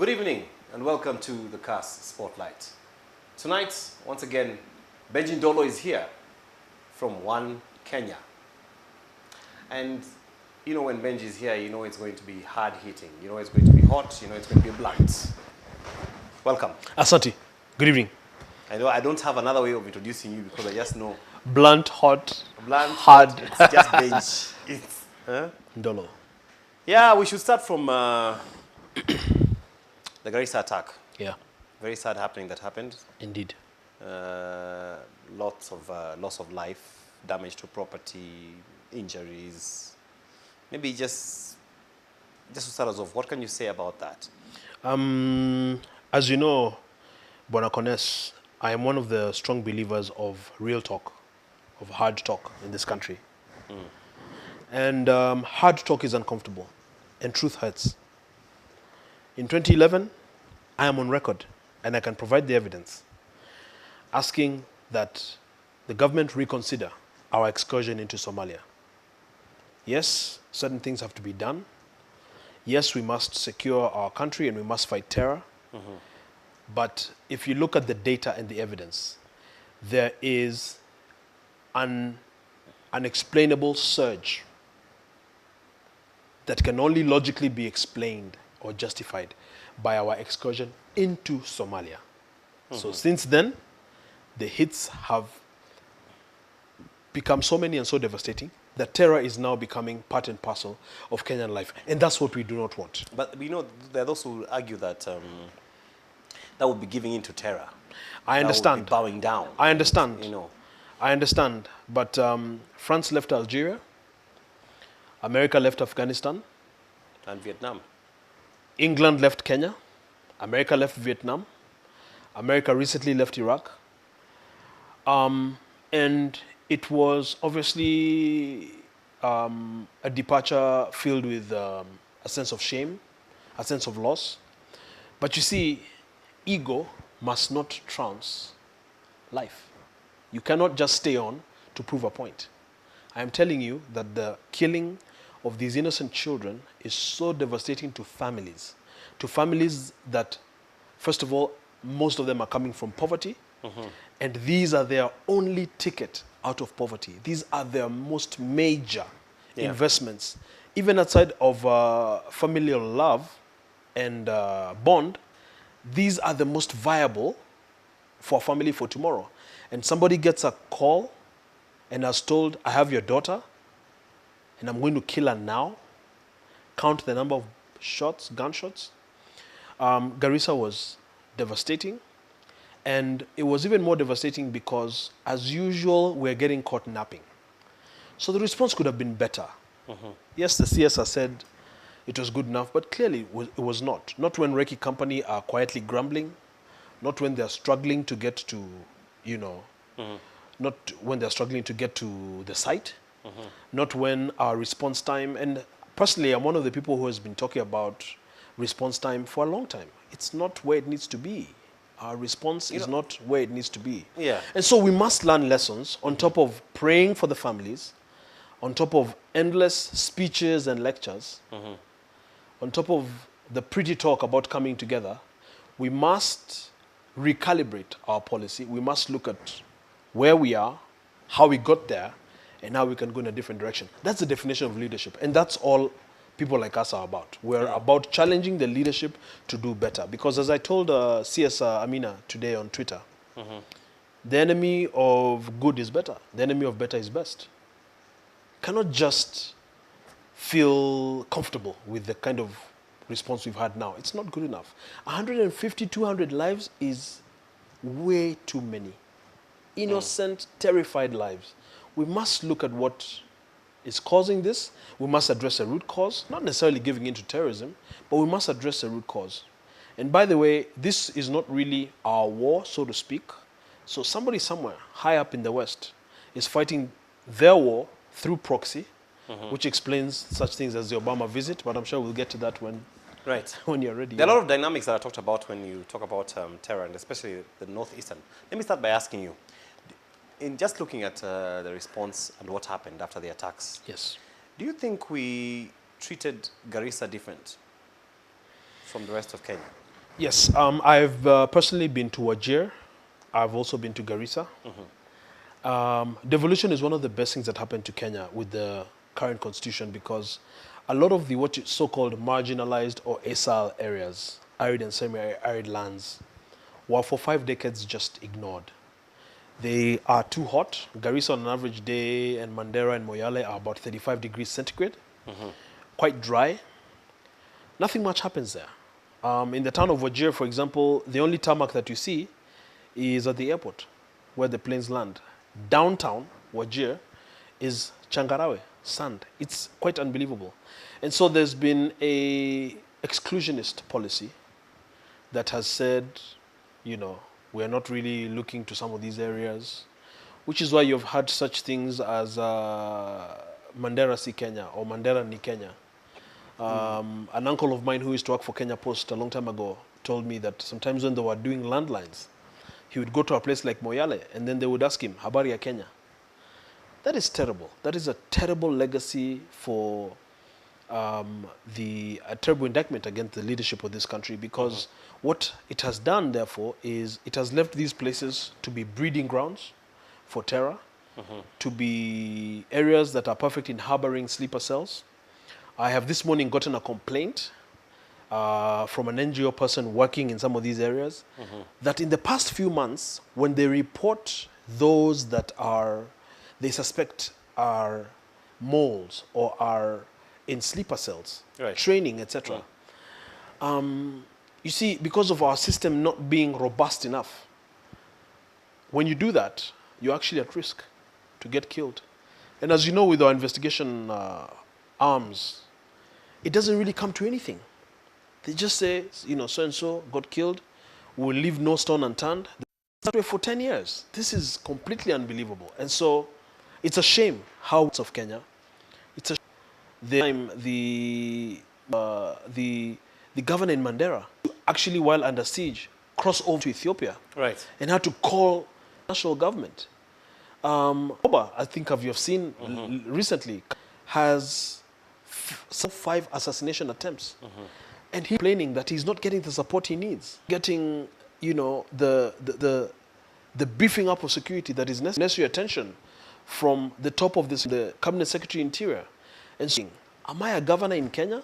Good evening and welcome to the CAS Spotlight. Tonight, once again, Benji Ndolo is here from One Kenya. And you know when Benji is here, you know it's going to be hard hitting. You know it's going to be hot. You know it's going to be blunt. Welcome. Asante, good evening. I know I don't have another way of introducing you because I just know. Blunt, hot, Blunt, hard. hot, it's just Benji. It's, Ndolo. Yeah, we should start from the Garissa attack. Yeah, Very sad happening that happened. indeed. Lots of loss of life, damage to property, injuries. Maybe just to start us off, what can you say about that? As you know, Bonacones, I am one of the strong believers of real talk, of hard talk in this country. And hard talk is uncomfortable, and truth hurts. In 2011, I am on record, and I can provide the evidence, asking that the government reconsider our excursion into Somalia. Yes, certain things have to be done. Yes, we must secure our country and we must fight terror. But if you look at the data and the evidence, there is an unexplainable surge that can only logically be explained or justified by our excursion into Somalia. So since then, the hits have become so many and so devastating that terror is now becoming part and parcel of Kenyan life. And that's what we do not want. But we know there are those who argue that that would be giving in to terror. I understand. That would be bowing down. I understand. You know. I understand. But France left Algeria. America left Afghanistan. And Vietnam. England left Kenya. America left Vietnam. America recently left Iraq. And it was obviously a departure filled with a sense of shame, a sense of loss. But you see, ego must not trounce life. You cannot just stay on to prove a point. I am telling you that the killing of these innocent children is so devastating to families that, first of all, most of them are coming from poverty, and these are their only ticket out of poverty. These are their most major investments. Even outside of familial love and bond, these are the most viable for a family for tomorrow. And somebody gets a call and is told, I have your daughter, and I'm going to kill her now. Count the number of shots, gunshots. Garissa was devastating. And it was even more devastating because, as usual, we're getting caught napping. So the response could have been better. Yes, the CSR said it was good enough, but clearly it was not. Not when Recce Company are quietly grumbling, not when they're struggling to get to, not when they're struggling to get to the site, not when our response time, and personally, I'm one of the people who has been talking about response time for a long time. It's not where it needs to be. Our response is not where it needs to be. Yeah. And so we must learn lessons on top of praying for the families, on top of endless speeches and lectures, on top of the pretty talk about coming together. We must recalibrate our policy. We must look at where we are, how we got there, and how we can go in a different direction. That's the definition of leadership. And that's all people like us are about. We're about challenging the leadership to do better. Because as I told CSR Amina today on Twitter, the enemy of good is better. The enemy of better is best. Cannot just feel comfortable with the kind of response we've had now. It's not good enough. 150, 200 lives is way too many. Innocent, terrified lives. We must look at what is causing this. We must address the root cause, not necessarily giving in to terrorism, but we must address the root cause. And by the way, this is not really our war, so to speak. So somebody somewhere high up in the West is fighting their war through proxy, which explains such things as the Obama visit, but I'm sure we'll get to that when you're ready. There are a lot of dynamics that are talked about when you talk about terror, and especially the northeastern. Let me start by asking you, in just looking at the response and what happened after the attacks, Yes. do you think we treated Garissa different from the rest of Kenya? Yes, I've personally been to Wajir. I've also been to Garissa. Devolution is one of the best things that happened to Kenya with the current constitution because a lot of the what you so-called marginalized or ASAL areas, arid and semi-arid lands, were for 5 decades just ignored. They are too hot. Garissa on an average day and Mandera and Moyale are about 35 degrees centigrade. Quite dry. Nothing much happens there. In the town of Wajir, for example, the only tarmac that you see is at the airport where the planes land. Downtown Wajir is Changarawe, sand. It's quite unbelievable. And so there's been a exclusionist policy that has said, you know, we're not really looking to some of these areas, which is why you've had such things as Mandera si Kenya or Mandera ni Kenya. An uncle of mine who used to work for Kenya Post a long time ago told me that sometimes when they were doing landlines, he would go to a place like Moyale and then they would ask him, habari ya Kenya. That is terrible. That is a terrible legacy for a terrible indictment against the leadership of this country because what it has done, therefore, is it has left these places to be breeding grounds for terror, to be areas that are perfect in harboring sleeper cells. I have this morning gotten a complaint from an NGO person working in some of these areas that in the past few months, when they report those that they suspect are moles or are in sleeper cells, training, etc. You see, because of our system not being robust enough, when you do that, you're actually at risk to get killed. And as you know, with our investigation arms, it doesn't really come to anything. They just say, you know, so-and-so got killed, we'll leave no stone unturned. That way for 10 years. This is completely unbelievable. And so it's a shame how it's of Kenya. It's a shame the governor in Mandera, actually while under siege, crossed over to Ethiopia and had to call national government. Oba, I think you have seen recently, has 5 assassination attempts. And he's complaining that he's not getting the support he needs, getting, you know, the beefing up of security that is necessary attention from the top of the Cabinet Secretary Interior. And saying, am I a governor in Kenya?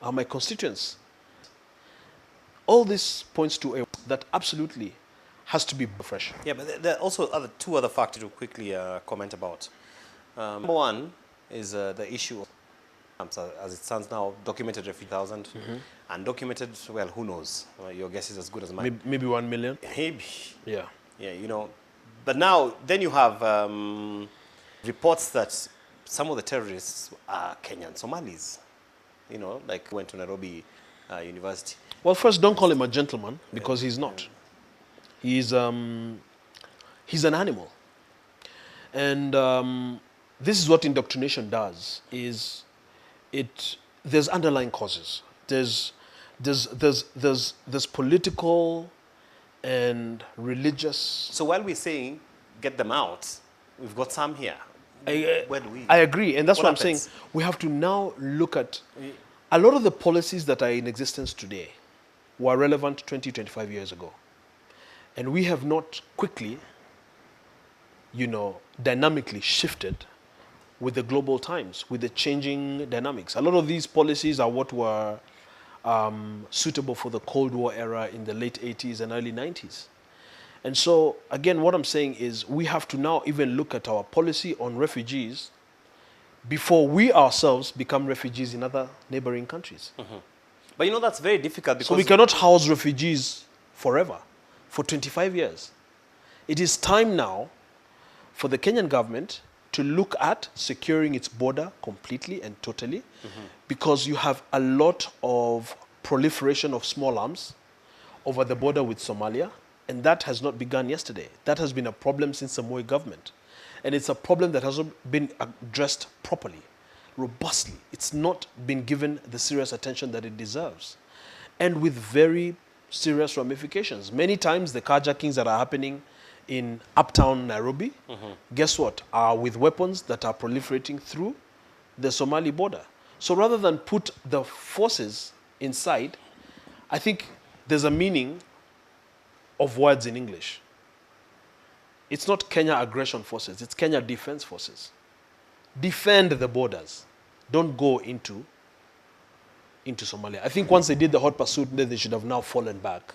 Are my constituents? All this points to a that absolutely has to be fresh. Yeah, but there are also two other factors to quickly comment about. Number one is the issue of, as it stands now, documented refugee 1,000. Undocumented, well, who knows? Your guess is as good as mine. Maybe 1 million? Maybe. Yeah. Yeah, you know. But now, then you have reports that some of the terrorists are Kenyan Somalis. You know, like went to Nairobi University. Well, first, don't call him a gentleman because he's not. He's an animal. And this is what indoctrination does, is there's underlying causes. There's political and religious. So while we're saying get them out, we've got some here. Where do we? I agree, and that's what I'm saying. We have to now look at a lot of the policies that are in existence today were relevant 20, 25 years ago. And we have not quickly, you know, dynamically shifted with the global times, with the changing dynamics. A lot of these policies are what were suitable for the Cold War era in the late 80s and early 90s. And so, again, what I'm saying is we have to now even look at our policy on refugees before we ourselves become refugees in other neighboring countries. But you know, that's very difficult because... So we cannot house refugees forever, for 25 years. It is time now for the Kenyan government to look at securing its border completely and totally, because you have a lot of proliferation of small arms over the border with Somalia, and that has not begun yesterday. That has been a problem since the Moi government. And it's a problem that hasn't been addressed properly, robustly. It's not been given the serious attention that it deserves, and with very serious ramifications. Many times the carjackings that are happening in uptown Nairobi, guess what, are with weapons that are proliferating through the Somali border. So rather than put the forces inside, I think there's a meaning of words in English. It's not Kenya Aggression Forces, it's Kenya Defense Forces. Defend the borders. Don't go into Somalia. I think once they did the hot pursuit, then they should have now fallen back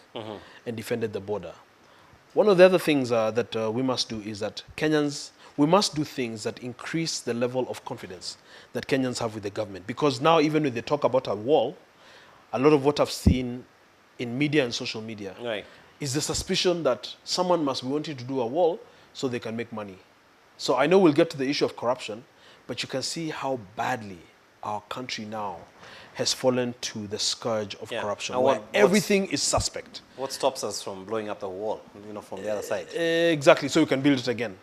and defended the border. One of the other things that we must do is that we must do things that increase the level of confidence that Kenyans have with the government. Because now, even when they talk about a wall, a lot of what I've seen in media and social media is the suspicion that someone must be wanting to do a wall so they can make money. So I know we'll get to the issue of corruption, but you can see how badly our country now has fallen to the scourge of corruption, where everything is suspect. What stops us from blowing up the wall, from the other side? Exactly, so we can build it again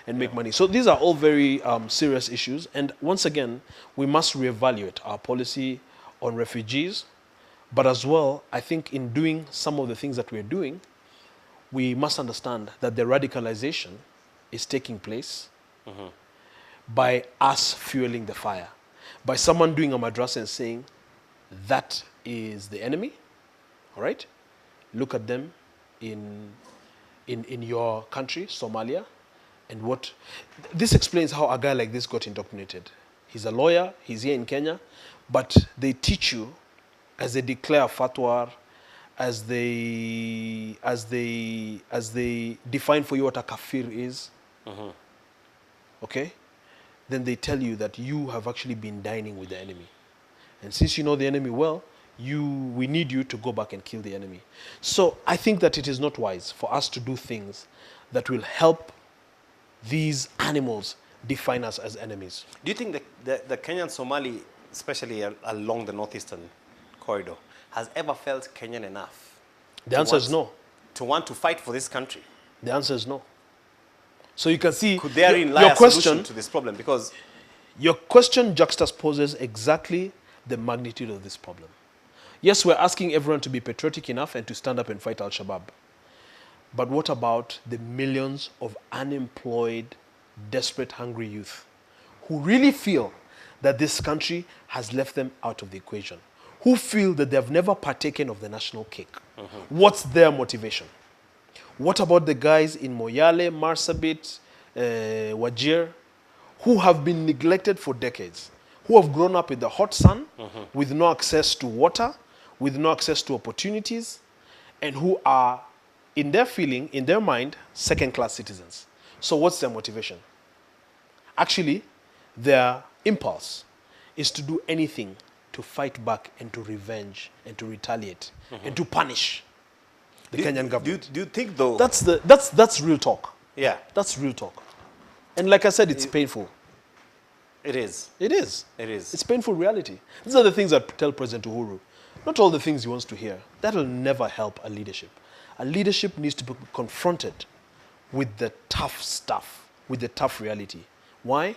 and make money. So these are all very serious issues. And once again, we must reevaluate our policy on refugees. But as well, I think in doing some of the things that we're doing, we must understand that the radicalization is taking place by us fueling the fire. By someone doing a madrasa and saying, that is the enemy, all right? Look at them in your country, Somalia, and what... This explains how a guy like this got indoctrinated. He's a lawyer, he's here in Kenya, but they teach you, as they declare fatwa, as they define for you what a kafir is, okay? Then they tell you that you have actually been dining with the enemy. And since you know the enemy well, we need you to go back and kill the enemy. So I think that it is not wise for us to do things that will help these animals define us as enemies. Do you think the Kenyan Somali, especially along the northeastern corridor, has ever felt Kenyan enough? The answer is no. To want to fight for this country? The answer is no. So you can see... Could therein lie a solution to this problem? Because your question juxtaposes exactly the magnitude of this problem. Yes, we're asking everyone to be patriotic enough and to stand up and fight Al-Shabaab. But what about the millions of unemployed, desperate, hungry youth who really feel that this country has left them out of the equation? Who feel that they have never partaken of the national cake? What's their motivation? What about the guys in Moyale, Marsabit, Wajir, who have been neglected for decades, who have grown up in the hot sun with no access to water, with no access to opportunities, and who are, in their feeling, in their mind, second-class citizens? So what's their motivation? Actually, their impulse is to do anything to fight back and to revenge and to retaliate and to punish the Kenyan government. Do you think, though... That's real talk. Yeah. That's real talk. And like I said, it's painful. It is. It is. It is. It's painful reality. These are the things that tell President Uhuru. Not all the things he wants to hear. That will never help a leadership. A leadership needs to be confronted with the tough stuff, with the tough reality. Why?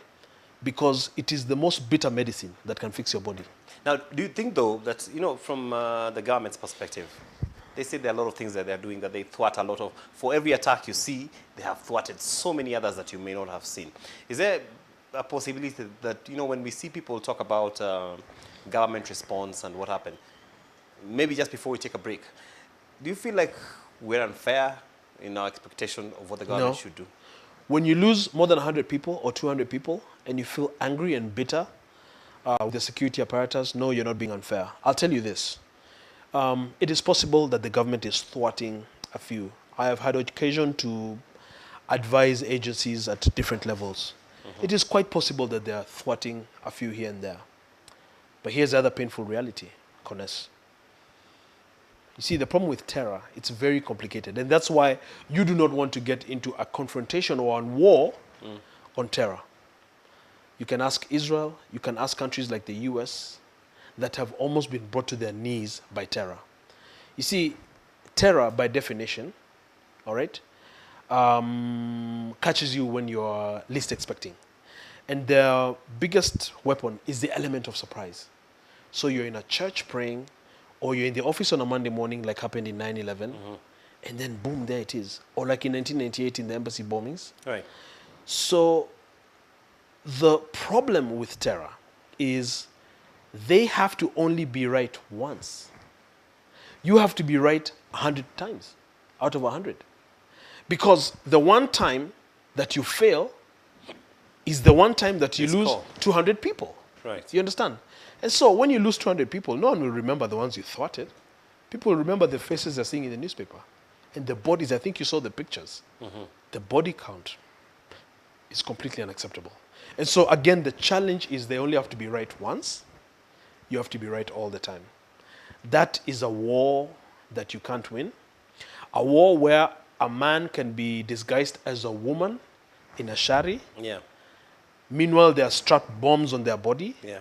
Because it is the most bitter medicine that can fix your body. Now, do you think, though, that, from the government's perspective, they say there are a lot of things that they're doing, that they thwart a lot of... For every attack you see, they have thwarted so many others that you may not have seen. Is there a possibility that, when we see people talk about government response and what happened, maybe just before we take a break, do you feel like we're unfair in our expectation of what the government should do? When you lose more than 100 people or 200 people and you feel angry and bitter with the security apparatus, no, you're not being unfair. I'll tell you this. It is possible that the government is thwarting a few. I have had occasion to advise agencies at different levels. It is quite possible that they are thwarting a few here and there. But here's the other painful reality, Kones. You see, the problem with terror, it's very complicated. And that's why you do not want to get into a confrontation or a war on terror. You can ask Israel, you can ask countries like the US that have almost been brought to their knees by terror. You see, terror, by definition, all right, catches you when you're least expecting. And their biggest weapon is the element of surprise. So you're in a church praying, or you're in the office on a Monday morning, like happened in 9/11, and then boom, there it is. Or like in 1998 in the embassy bombings. Right. So the problem with terror is they have to only be right once. you have to be right 100 times out of 100. Because the one time that you fail is the one time that you It's lose called. 200 people. Right. You understand? And so when you lose 200 people, no one will remember the ones you thwarted. People will remember the faces they're seeing in the newspaper. And the bodies, I think you saw the pictures. The body count is completely unacceptable. And so again, the challenge is they only have to be right once. You have to be right all the time. That is a war that you can't win. A war where a man can be disguised as a woman in a shari. Yeah. Meanwhile, they are strapped bombs on their body. Yeah.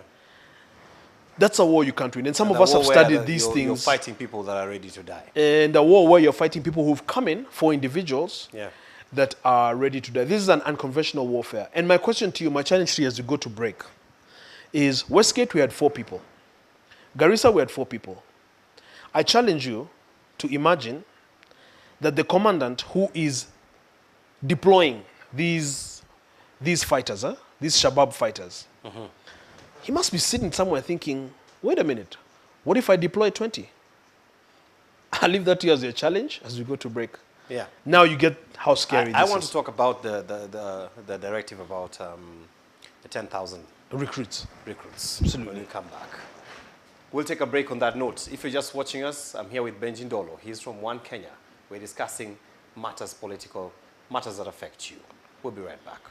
That's a war you can't win. And some And of the us have war where studied these you're things. fighting people that are ready to die. And a war where you're fighting people who've come in for individuals Yeah. that are ready to die. This is an unconventional warfare. And my question to you, my challenge to you as we go to break, is Westgate, we had 4 people. Garissa, we had 4 people. I challenge you to imagine that the commandant who is deploying these fighters, these Shabab fighters, he must be sitting somewhere thinking, wait a minute, what if I deploy 20? I'll leave that to you as your challenge as we go to break. Yeah. Now you get how scary I this want is. to talk about the directive about the 10,000 Recruits. recruits. Absolutely. When we come back. We'll take a break on that note. If you're just watching us, I'm here with Benji Ndolo. He's from One Kenya. We're discussing political matters that affect you. We'll be right back.